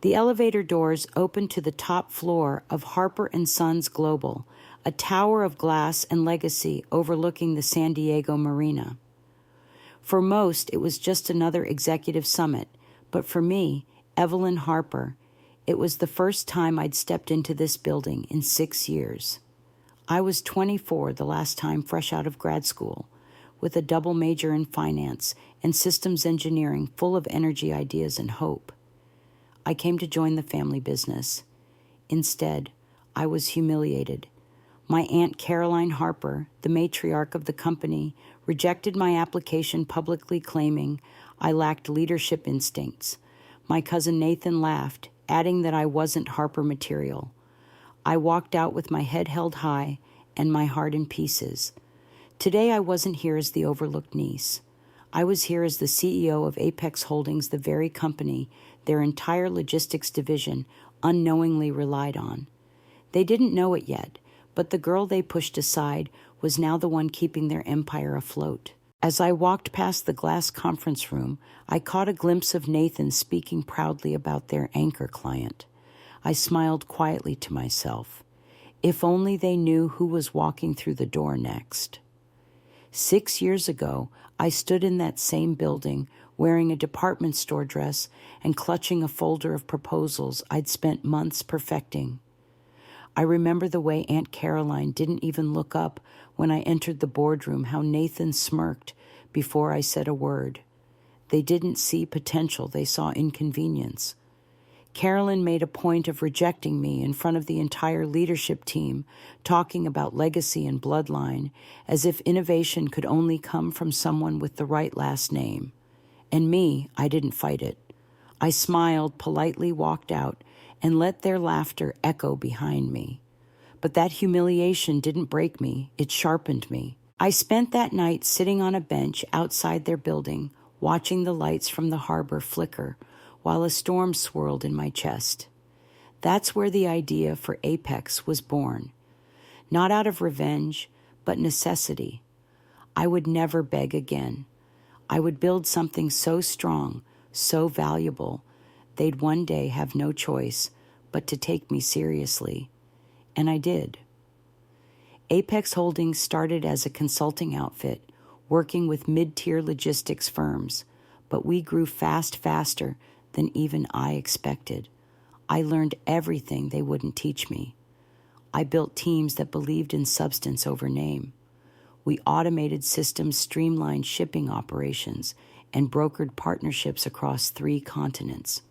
The elevator doors opened to the top floor of Harper & Sons Global, a tower of glass and legacy overlooking the San Diego Marina. For most, it was just another executive summit, but for me, Evelyn Harper, it was the first time I'd stepped into this building in 6 years. I was 24 the last time, fresh out of grad school, with a double major in finance and systems engineering, full of energy, ideas, and hope. I came to join the family business. Instead, I was humiliated. My Aunt Caroline Harper, the matriarch of the company, rejected my application, publicly claiming I lacked leadership instincts. My cousin Nathan laughed, adding that I wasn't Harper material. I walked out with my head held high and my heart in pieces. Today I wasn't here as the overlooked niece. I was here as the CEO of Apex Holdings, the very company their entire logistics division unknowingly relied on. They didn't know it yet, but the girl they pushed aside was now the one keeping their empire afloat. As I walked past the glass conference room, I caught a glimpse of Nathan speaking proudly about their anchor client. I smiled quietly to myself. If only they knew who was walking through the door next. 6 years ago, I stood in that same building, wearing a department store dress and clutching a folder of proposals I'd spent months perfecting. I remember the way Aunt Caroline didn't even look up when I entered the boardroom, how Nathan smirked before I said a word. They didn't see potential, they saw inconvenience. Carolyn made a point of rejecting me in front of the entire leadership team, talking about legacy and bloodline, as if innovation could only come from someone with the right last name. And me, I didn't fight it. I smiled, politely walked out, and let their laughter echo behind me. But that humiliation didn't break me, it sharpened me. I spent that night sitting on a bench outside their building, watching the lights from the harbor flicker, while a storm swirled in my chest. That's where the idea for Apex was born. Not out of revenge, but necessity. I would never beg again. I would build something so strong, so valuable, they'd one day have no choice but to take me seriously. And I did. Apex Holdings started as a consulting outfit, working with mid-tier logistics firms, but we grew faster than even I expected. I learned everything they wouldn't teach me. I built teams that believed in substance over name. We automated systems, streamlined shipping operations, and brokered partnerships across 3 continents.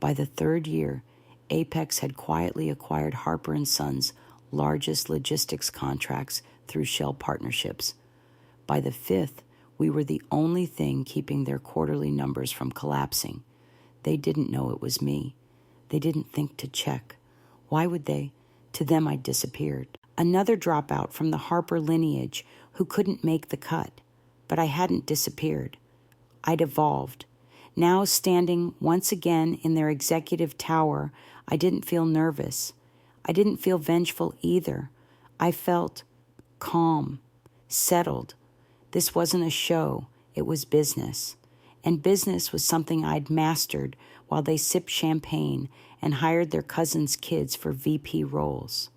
By the 3rd year, Apex had quietly acquired Harper & Sons' largest logistics contracts through shell partnerships. By the 5th, we were the only thing keeping their quarterly numbers from collapsing. They didn't know it was me. They didn't think to check. Why would they? To them, I'd disappeared. Another dropout from the Harper lineage who couldn't make the cut. But I hadn't disappeared. I'd evolved. Now standing once again in their executive tower, I didn't feel nervous. I didn't feel vengeful either. I felt calm, settled. This wasn't a show. It was business. And business was something I'd mastered while they sipped champagne and hired their cousins' kids for VP roles.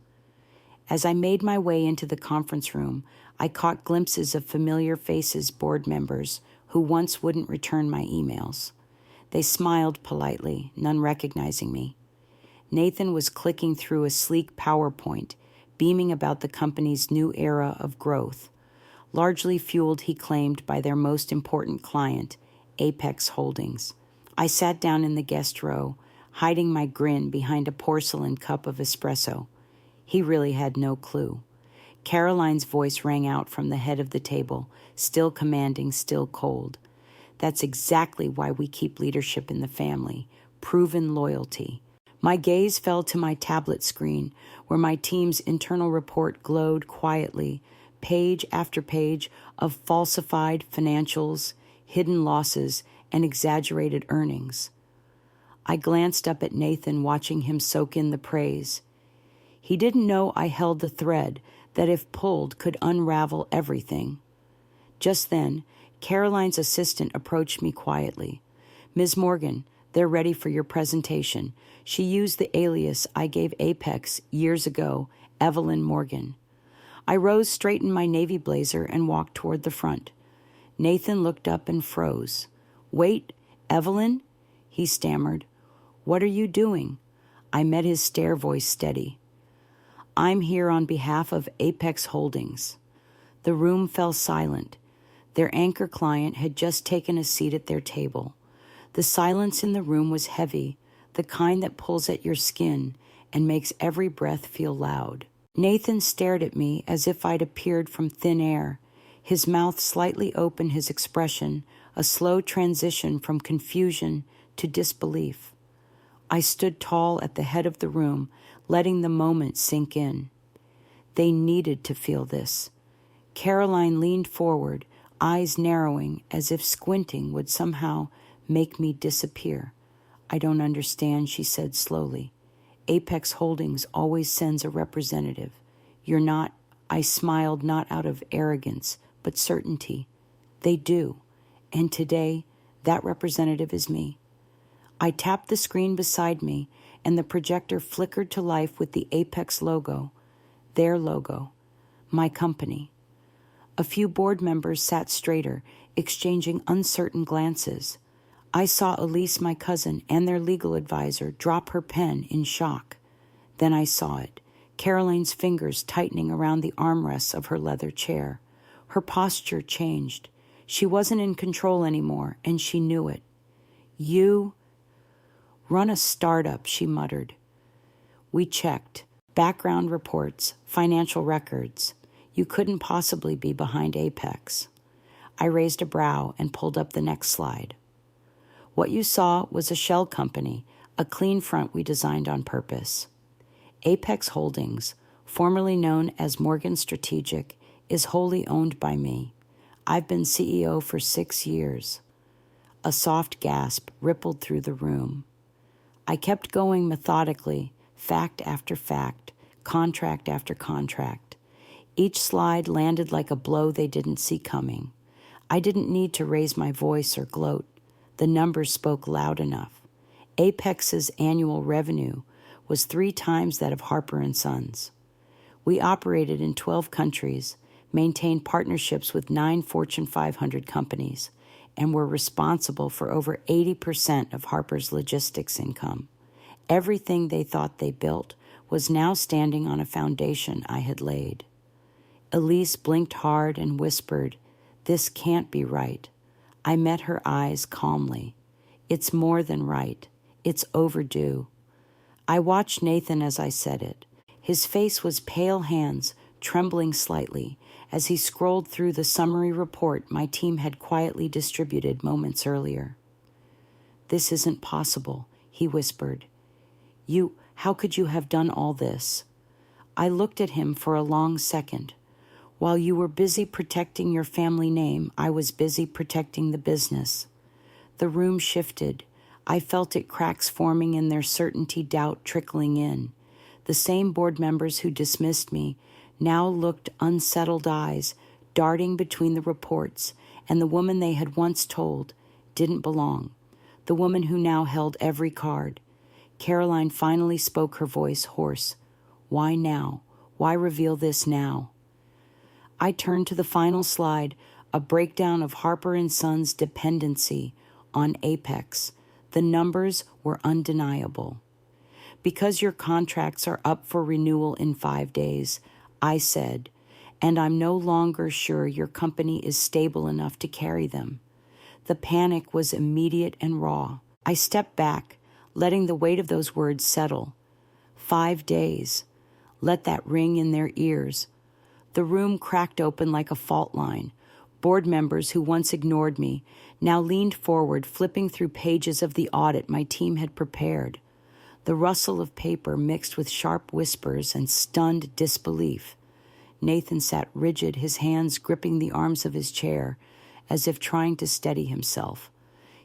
As I made my way into the conference room, I caught glimpses of familiar faces, board members, who once wouldn't return my emails. They smiled politely, none recognizing me. Nathan was clicking through a sleek PowerPoint, beaming about the company's new era of growth, largely fueled, he claimed, by their most important client, Apex Holdings. I sat down in the guest row, hiding my grin behind a porcelain cup of espresso. He really had no clue. Caroline's voice rang out from the head of the table, still commanding, still cold. That's exactly why we keep leadership in the family. Proven loyalty. My gaze fell to my tablet screen, where my team's internal report glowed quietly, page after page of falsified financials, hidden losses, and exaggerated earnings. I glanced up at Nathan, watching him soak in the praise. He didn't know I held the thread that, if pulled, could unravel everything. Just then, Caroline's assistant approached me quietly. "Ms. Morgan, They're ready for your presentation." She used the alias I gave Apex years ago, Evelyn Morgan. I rose, straightened my navy blazer, and walked toward the front. Nathan looked up and froze. "Wait, Evelyn?" he stammered. "What are you doing?" I met his stare, voice steady. "I'm here on behalf of Apex Holdings." The room fell silent. Their anchor client had just taken a seat at their table. The silence in the room was heavy, the kind that pulls at your skin and makes every breath feel loud. Nathan stared at me as if I'd appeared from thin air, his mouth slightly open, his expression a slow transition from confusion to disbelief. I stood tall at the head of the room, letting the moment sink in. They needed to feel this. Caroline leaned forward, eyes narrowing as if squinting would somehow make me disappear. "I don't understand," she said slowly. "Apex Holdings always sends a representative. You're not—" I smiled, not out of arrogance, but certainty. "They do. And today, that representative is me." I tapped the screen beside me, and the projector flickered to life with the Apex logo. Their logo. My company. A few board members sat straighter, exchanging uncertain glances. I saw Elise, my cousin, and their legal advisor drop her pen in shock. Then I saw it, Caroline's fingers tightening around the armrests of her leather chair. Her posture changed. She wasn't in control anymore, and she knew it. "You run a startup," she muttered. We checked. Background reports, financial records. You couldn't possibly be behind Apex. I raised a brow and pulled up the next slide. What you saw was a shell company, a clean front we designed on purpose. Apex Holdings, formerly known as Morgan Strategic, is wholly owned by me. I've been CEO for 6 years. A soft gasp rippled through the room. I kept going methodically, fact after fact, contract after contract. Each slide landed like a blow they didn't see coming. I didn't need to raise my voice or gloat. The numbers spoke loud enough. Apex's annual revenue was 3 times that of Harper & Sons. We operated in 12 countries, maintained partnerships with 9 Fortune 500 companies, and were responsible for over 80% of Harper's logistics income. Everything they thought they built was now standing on a foundation I had laid. Elise blinked hard and whispered, "This can't be right." I met her eyes calmly. "It's more than right. It's overdue." I watched Nathan as I said it. His face was pale hands, trembling slightly, as he scrolled through the summary report my team had quietly distributed moments earlier. "This isn't possible," he whispered. How could you have done all this?" I looked at him for a long second. "While you were busy protecting your family name, I was busy protecting the business." The room shifted. I felt it, cracks forming in their certainty, doubt trickling in. The same board members who dismissed me now looked unsettled eyes, darting between the reports, and the woman they had once told didn't belong, the woman who now held every card. Caroline finally spoke, her voice hoarse. "Why now? Why reveal this now?" I turned to the final slide, a breakdown of Harper & Sons' dependency on Apex. The numbers were undeniable. "Because your contracts are up for renewal in 5 days," I said, "and I'm no longer sure your company is stable enough to carry them." The panic was immediate and raw. I stepped back, letting the weight of those words settle. 5 days. Let that ring in their ears. The room cracked open like a fault line. Board members who once ignored me now leaned forward, flipping through pages of the audit my team had prepared. The rustle of paper mixed with sharp whispers and stunned disbelief. Nathan sat rigid, his hands gripping the arms of his chair, as if trying to steady himself.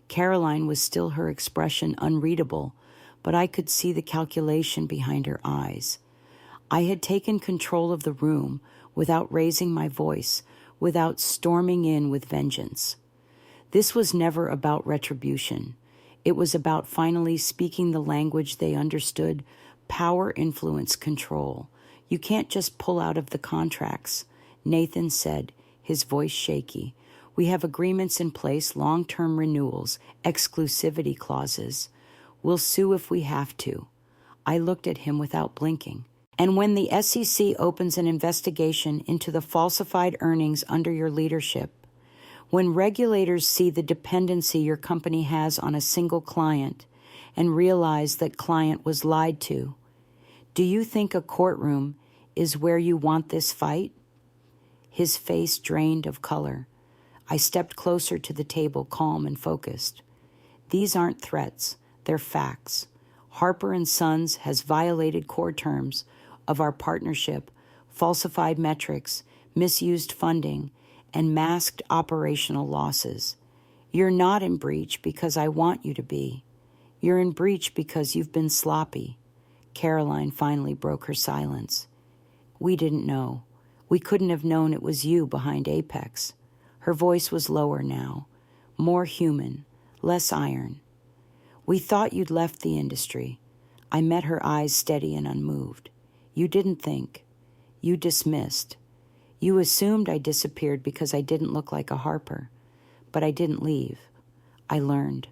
Caroline was still, her expression unreadable, but I could see the calculation behind her eyes. I had taken control of the room without raising my voice, without storming in with vengeance. This was never about retribution. It was about finally speaking the language they understood: power, influence, control. You can't just pull out of the contracts, Nathan said, his voice shaky. We have agreements in place, long-term renewals, exclusivity clauses. We'll sue if we have to. I looked at him without blinking. And when the SEC opens an investigation into the falsified earnings under your leadership, when regulators see the dependency your company has on a single client and realize that client was lied to, do you think a courtroom is where you want this fight? His face drained of color. I stepped closer to the table, calm and focused. These aren't threats, they're facts. Harper & Sons has violated core terms of our partnership, falsified metrics, misused funding, and masked operational losses. You're not in breach because I want you to be. You're in breach because you've been sloppy. Caroline finally broke her silence. We didn't know. We couldn't have known it was you behind Apex. Her voice was lower now, more human, less iron. We thought you'd left the industry. I met her eyes steady and unmoved. You didn't think. You dismissed. You assumed I disappeared because I didn't look like a Harper. But I didn't leave. I learned.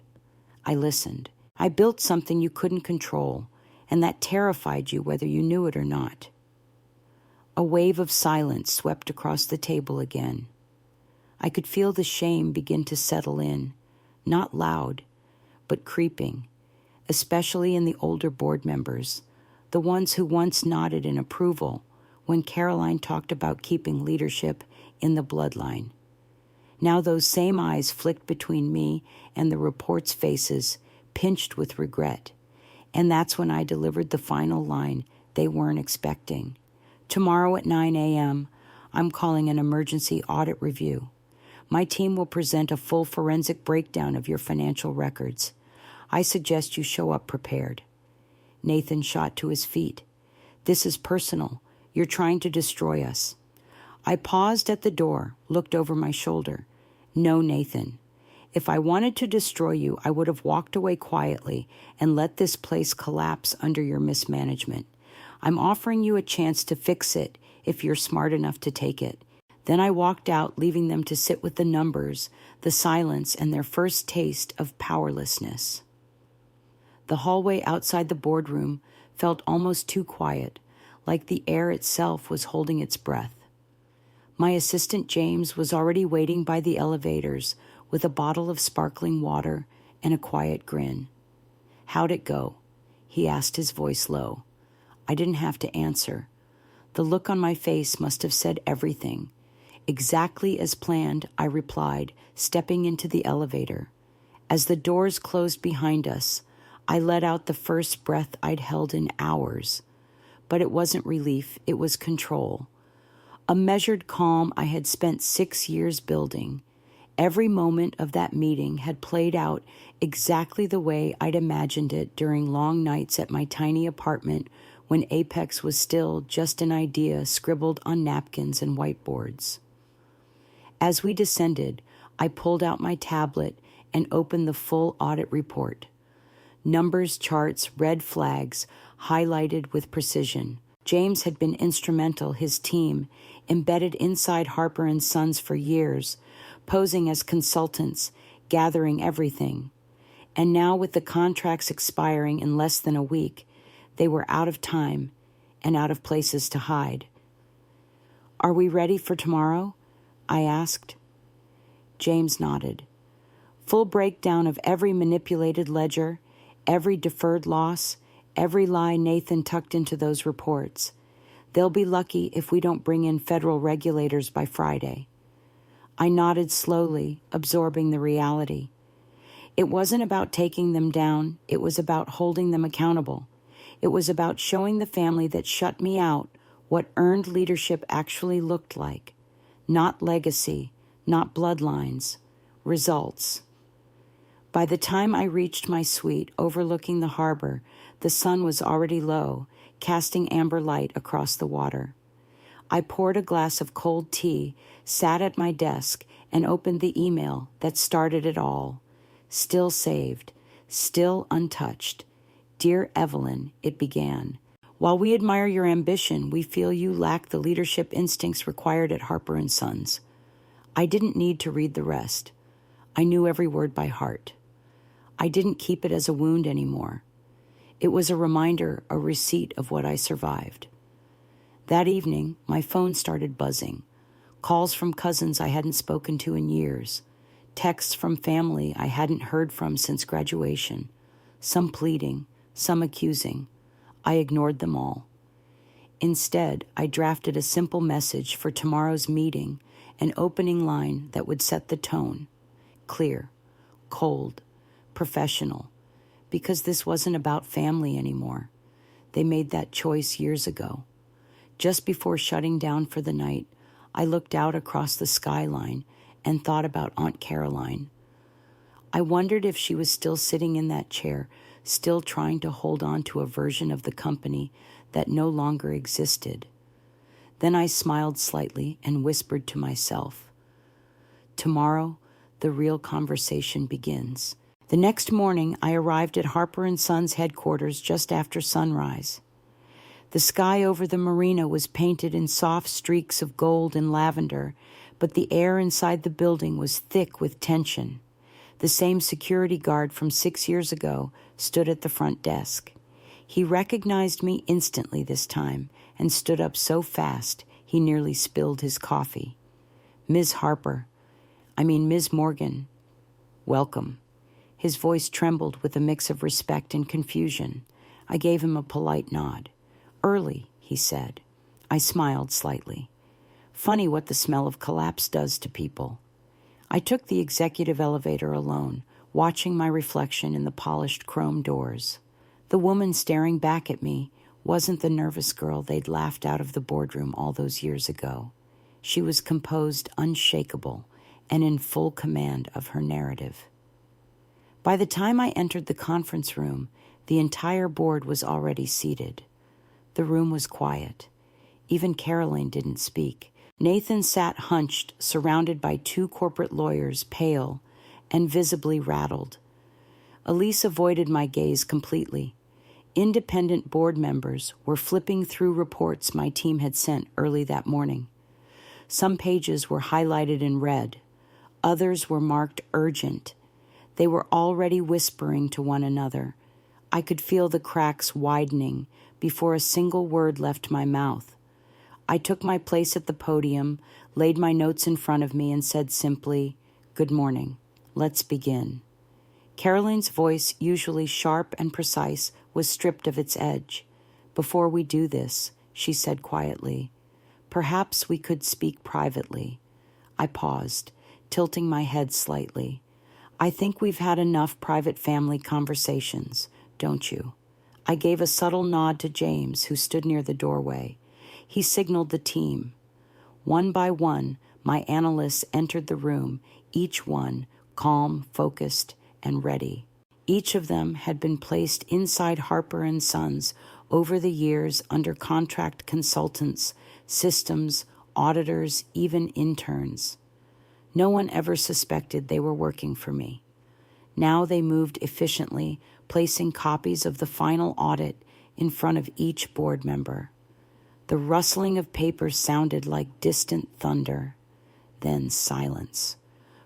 I listened. I built something you couldn't control, and that terrified you whether you knew it or not. A wave of silence swept across the table again. I could feel the shame begin to settle in, not loud, but creeping, especially in the older board members, the ones who once nodded in approval when Caroline talked about keeping leadership in the bloodline. Now those same eyes flicked between me and the reports' faces, pinched with regret. And that's when I delivered the final line they weren't expecting. Tomorrow at 9 a.m., I'm calling an emergency audit review. My team will present a full forensic breakdown of your financial records. I suggest you show up prepared. Nathan shot to his feet. This is personal. You're trying to destroy us. I paused at the door, looked over my shoulder. No, Nathan. If I wanted to destroy you, I would have walked away quietly and let this place collapse under your mismanagement. I'm offering you a chance to fix it if you're smart enough to take it. Then I walked out, leaving them to sit with the numbers, the silence, and their first taste of powerlessness. The hallway outside the boardroom felt almost too quiet, like the air itself was holding its breath. My assistant James was already waiting by the elevators with a bottle of sparkling water and a quiet grin. How'd it go? He asked, his voice low. I didn't have to answer. The look on my face must have said everything. Exactly as planned, I replied, stepping into the elevator. As the doors closed behind us, I let out the first breath I'd held in hours. But it wasn't relief, it was control. A measured calm I had spent 6 years building. Every moment of that meeting had played out exactly the way I'd imagined it during long nights at my tiny apartment when Apex was still just an idea scribbled on napkins and whiteboards. As we descended, I pulled out my tablet and opened the full audit report. Numbers, charts, red flags, highlighted with precision. James had been instrumental, his team, embedded inside Harper & Sons for years, posing as consultants, gathering everything. And now with the contracts expiring in less than a week, they were out of time and out of places to hide. Are we ready for tomorrow? I asked. James nodded. Full breakdown of every manipulated ledger, every deferred loss, every lie Nathan tucked into those reports. They'll be lucky if we don't bring in federal regulators by Friday. I nodded slowly, absorbing the reality. It wasn't about taking them down. It was about holding them accountable. It was about showing the family that shut me out what earned leadership actually looked like. Not legacy, not bloodlines, results. By the time I reached my suite overlooking the harbor, the sun was already low, casting amber light across the water. I poured a glass of cold tea, sat at my desk, and opened the email that started it all. Still saved, Still untouched. Dear Evelyn, it began. While we admire your ambition, we feel you lack the leadership instincts required at Harper & Sons. I didn't need to read the rest. I knew every word by heart. I didn't keep it as a wound anymore. It was a reminder, a receipt of what I survived. That evening, my phone started buzzing. Calls from cousins I hadn't spoken to in years. Texts from family I hadn't heard from since graduation. Some pleading, some accusing. I ignored them all. Instead, I drafted a simple message for tomorrow's meeting, an opening line that would set the tone. Clear, cold, professional, because this wasn't about family anymore. They made that choice years ago. Just before shutting down for the night, I looked out across the skyline and thought about Aunt Caroline. I wondered if she was still sitting in that chair, still trying to hold on to a version of the company that no longer existed. Then I smiled slightly and whispered to myself, tomorrow, the real conversation begins. The next morning, I arrived at Harper & Sons headquarters just after sunrise. The sky over the marina was painted in soft streaks of gold and lavender, but the air inside the building was thick with tension. The same security guard from 6 years ago stood at the front desk. He recognized me instantly this time and stood up so fast he nearly spilled his coffee. Ms. Morgan, welcome. His voice trembled with a mix of respect and confusion. I gave him a polite nod. Early, he said. I smiled slightly. Funny what the smell of collapse does to people. I took the executive elevator alone, watching my reflection in the polished chrome doors. The woman staring back at me wasn't the nervous girl they'd laughed out of the boardroom all those years ago. She was composed, unshakable, and in full command of her narrative. By the time I entered the conference room, the entire board was already seated. The room was quiet. Even Caroline didn't speak. Nathan sat hunched, surrounded by 2 corporate lawyers, pale and visibly rattled. Elise avoided my gaze completely. Independent board members were flipping through reports my team had sent early that morning. Some pages were highlighted in red. Others were marked urgent. They were already whispering to one another. I could feel the cracks widening before a single word left my mouth. I took my place at the podium, laid my notes in front of me, and said simply, "Good morning. Let's begin." Caroline's voice, usually sharp and precise, was stripped of its edge. "Before we do this," she said quietly, "perhaps we could speak privately." I paused, tilting my head slightly. "I think we've had enough private family conversations, don't you?" I gave a subtle nod to James, who stood near the doorway. He signaled the team. One by one, my analysts entered the room, each one calm, focused, and ready. Each of them had been placed inside Harper & Sons over the years under contract consultants, systems, auditors, even interns. No one ever suspected they were working for me. Now they moved efficiently, placing copies of the final audit in front of each board member. The rustling of papers sounded like distant thunder. Then silence.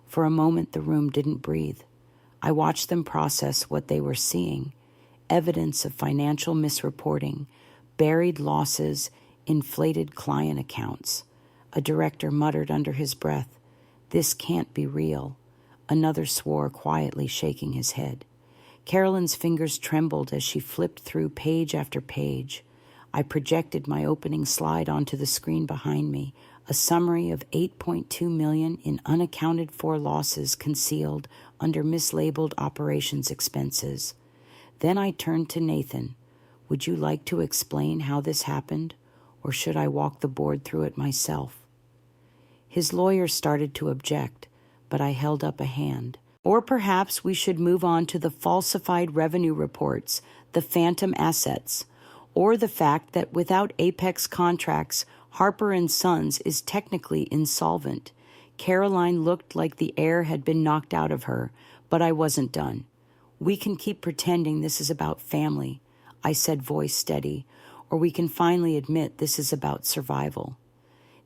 For a moment, the room didn't breathe. I watched them process what they were seeing: evidence of financial misreporting, buried losses, inflated client accounts. A director muttered under his breath, "This can't be real." Another swore quietly, shaking his head. Carolyn's fingers trembled as she flipped through page after page. I projected my opening slide onto the screen behind me, a summary of $8.2 million in unaccounted-for losses concealed under mislabeled operations expenses. Then I turned to Nathan. "Would you like to explain how this happened, or should I walk the board through it myself?" His lawyer started to object, but I held up a hand. "Or perhaps we should move on to the falsified revenue reports, the phantom assets, or the fact that without Apex contracts, Harper & Sons is technically insolvent." Caroline looked like the air had been knocked out of her, but I wasn't done. We can keep pretending this is about family, I said, voice steady, or we can finally admit this is about survival.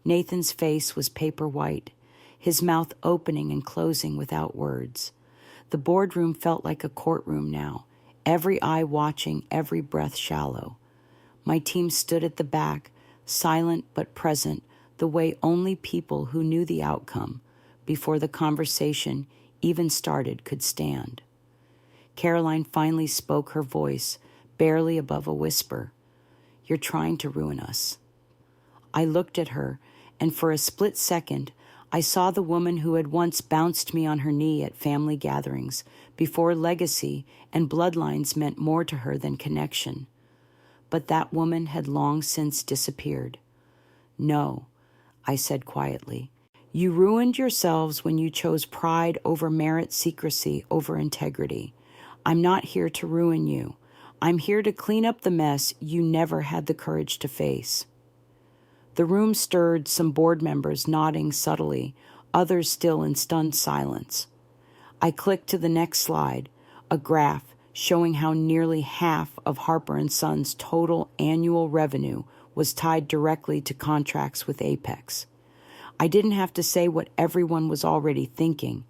Nathan's face was paper white, his mouth opening and closing without words. The boardroom felt like a courtroom now, every eye watching, every breath shallow. My team stood at the back, silent but present, the way only people who knew the outcome, before the conversation even started, could stand. Caroline finally spoke, her voice barely above a whisper. "You're trying to ruin us." I looked at her, and for a split second, I saw the woman who had once bounced me on her knee at family gatherings, before legacy and bloodlines meant more to her than connection. But that woman had long since disappeared. "No," I said quietly. "You ruined yourselves when you chose pride over merit, secrecy over integrity. I'm not here to ruin you. I'm here to clean up the mess you never had the courage to face." The room stirred, some board members nodding subtly, others still in stunned silence. I clicked to the next slide, a graph showing how nearly half of Harper & Sons' total annual revenue was tied directly to contracts with Apex. I didn't have to say what everyone was already thinking.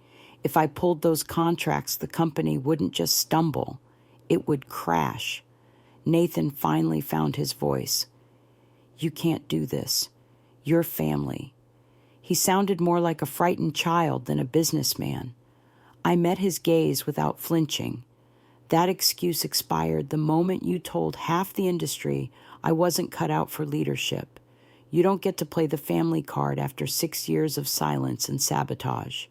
If I pulled those contracts, the company wouldn't just stumble, it would crash. Nathan finally found his voice. "You can't do this. Your family." He sounded more like a frightened child than a businessman. I met his gaze without flinching. "That excuse expired the moment you told half the industry I wasn't cut out for leadership. You don't get to play the family card after 6 years of silence and sabotage."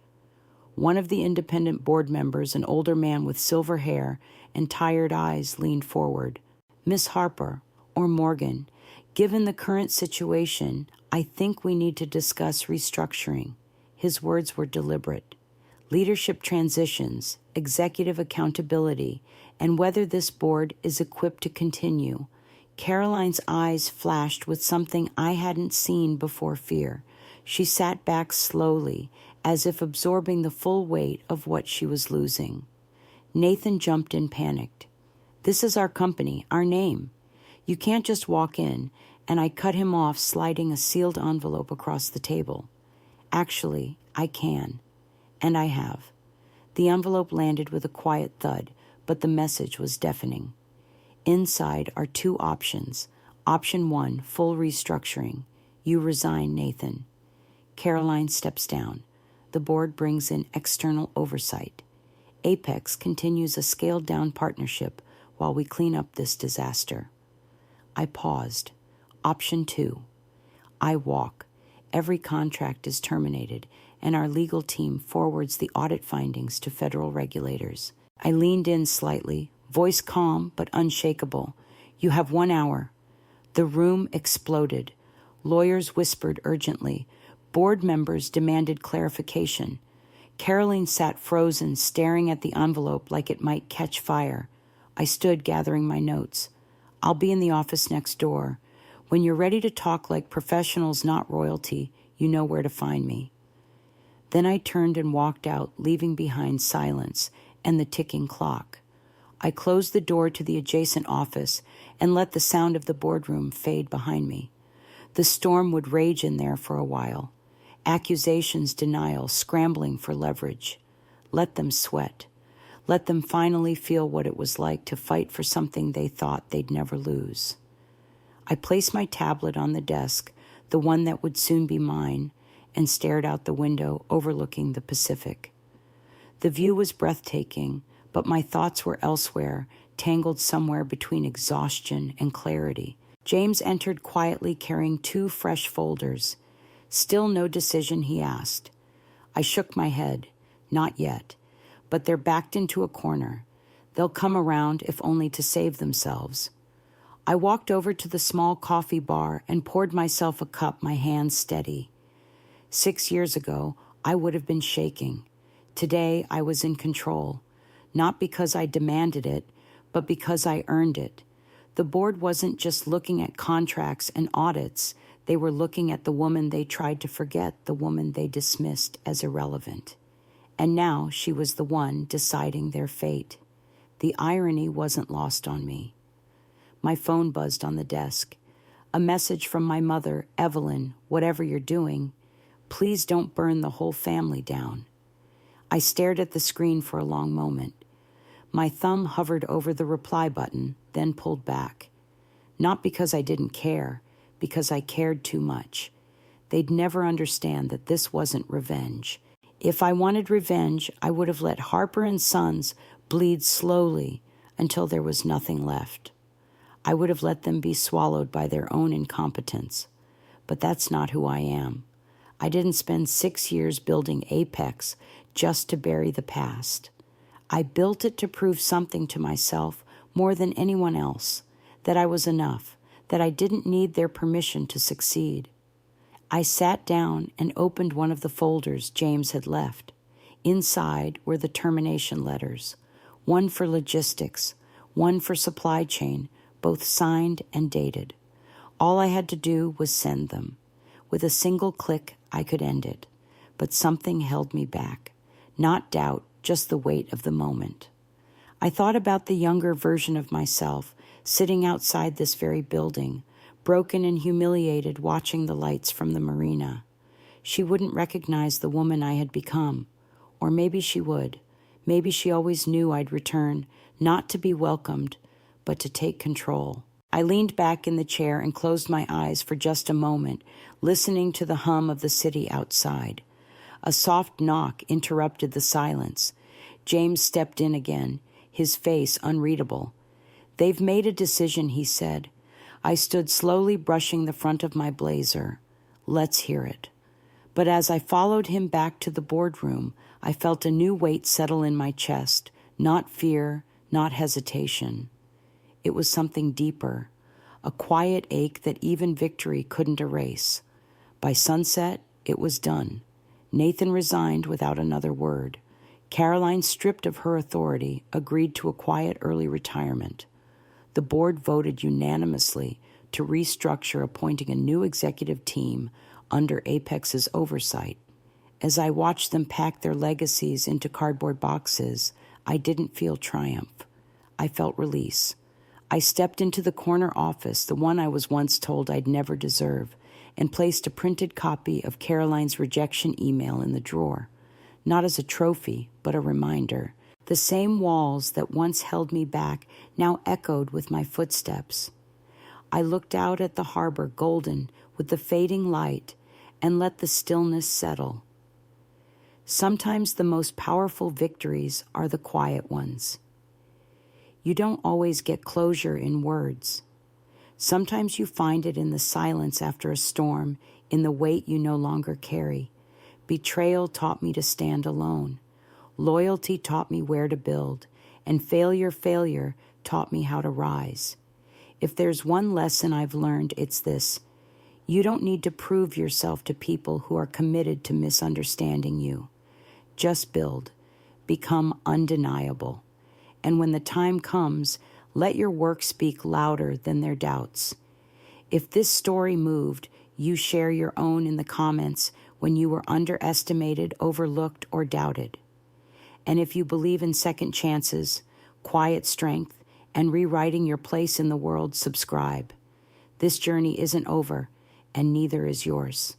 One of the independent board members, an older man with silver hair and tired eyes, leaned forward. "Miss Harper, or Morgan, given the current situation, I think we need to discuss restructuring." His words were deliberate. "Leadership transitions, executive accountability, and whether this board is equipped to continue." Caroline's eyes flashed with something I hadn't seen before: fear. She sat back slowly, as if absorbing the full weight of what she was losing. Nathan jumped in, panicked. "This is our company, our name. You can't just walk in," and I cut him off, sliding a sealed envelope across the table. "Actually, I can, and I have." The envelope landed with a quiet thud, but the message was deafening. Inside are 2 options. Option 1, full restructuring. You resign, Nathan. Caroline steps down. The board brings in external oversight. Apex continues a scaled-down partnership while we clean up this disaster. I paused. Option 2. I walk. Every contract is terminated, and our legal team forwards the audit findings to federal regulators. I leaned in slightly, voice calm but unshakable. "You have 1 hour." The room exploded. Lawyers whispered urgently. Board members demanded clarification. Caroline sat frozen, staring at the envelope like it might catch fire. I stood, gathering my notes. "I'll be in the office next door. When you're ready to talk like professionals, not royalty, you know where to find me." Then I turned and walked out, leaving behind silence and the ticking clock. I closed the door to the adjacent office and let the sound of the boardroom fade behind me. The storm would rage in there for a while. Accusations, denial, scrambling for leverage. Let them sweat. Let them finally feel what it was like to fight for something they thought they'd never lose. I placed my tablet on the desk, the one that would soon be mine, and stared out the window overlooking the Pacific. The view was breathtaking, but my thoughts were elsewhere, tangled somewhere between exhaustion and clarity. James entered quietly, carrying 2 fresh folders. "Still no decision?" he asked. I shook my head. "Not yet, but they're backed into a corner. They'll come around, if only to save themselves." I walked over to the small coffee bar and poured myself a cup, my hands steady. 6 years ago, I would have been shaking. Today, I was in control, not because I demanded it, but because I earned it. The board wasn't just looking at contracts and audits. They were looking at the woman they tried to forget, the woman they dismissed as irrelevant. And now she was the one deciding their fate. The irony wasn't lost on me. My phone buzzed on the desk. A message from my mother, Evelyn, whatever you're doing, please don't burn the whole family down. I stared at the screen for a long moment. My thumb hovered over the reply button, then pulled back. Not because I didn't care, because I cared too much. They'd never understand that this wasn't revenge. If I wanted revenge, I would have let Harper and Sons bleed slowly until there was nothing left. I would have let them be swallowed by their own incompetence. But that's not who I am. I didn't spend 6 years building Apex just to bury the past. I built it to prove something to myself more than anyone else, that I was enough, that I didn't need their permission to succeed. I sat down and opened one of the folders James had left. Inside were the termination letters, one for logistics, one for supply chain, both signed and dated. All I had to do was send them. With a single click, I could end it. But something held me back. Not doubt, just the weight of the moment. I thought about the younger version of myself, sitting outside this very building, broken and humiliated, watching the lights from the marina. She wouldn't recognize the woman I had become. Or maybe she would. Maybe she always knew I'd return, not to be welcomed, but to take control. I leaned back in the chair and closed my eyes for just a moment, listening to the hum of the city outside. A soft knock interrupted the silence. James stepped in again, his face unreadable. "They've made a decision," he said. I stood slowly brushing the front of my blazer. Let's hear it. But as I followed him back to the boardroom, I felt a new weight settle in my chest, not fear, not hesitation. It was something deeper, a quiet ache that even victory couldn't erase. By sunset, it was done. Nathan resigned without another word. Caroline, stripped of her authority, agreed to a quiet early retirement. The board voted unanimously to restructure, appointing a new executive team under Apex's oversight. As I watched them pack their legacies into cardboard boxes, I didn't feel triumph. I felt release. I stepped into the corner office, the one I was once told I'd never deserve, and placed a printed copy of Caroline's rejection email in the drawer. Not as a trophy, but a reminder. The same walls that once held me back now echoed with my footsteps. I looked out at the harbor, golden with the fading light, and let the stillness settle. Sometimes the most powerful victories are the quiet ones. You don't always get closure in words. Sometimes you find it in the silence after a storm, in the weight you no longer carry. Betrayal taught me to stand alone. Loyalty taught me where to build, and failure taught me how to rise. If there's one lesson I've learned, it's this. You don't need to prove yourself to people who are committed to misunderstanding you. Just build. Become undeniable. And when the time comes, let your work speak louder than their doubts. If this story moved, you share your own in the comments when you were underestimated, overlooked, or doubted. And if you believe in second chances, quiet strength, and rewriting your place in the world, subscribe. This journey isn't over, and neither is yours.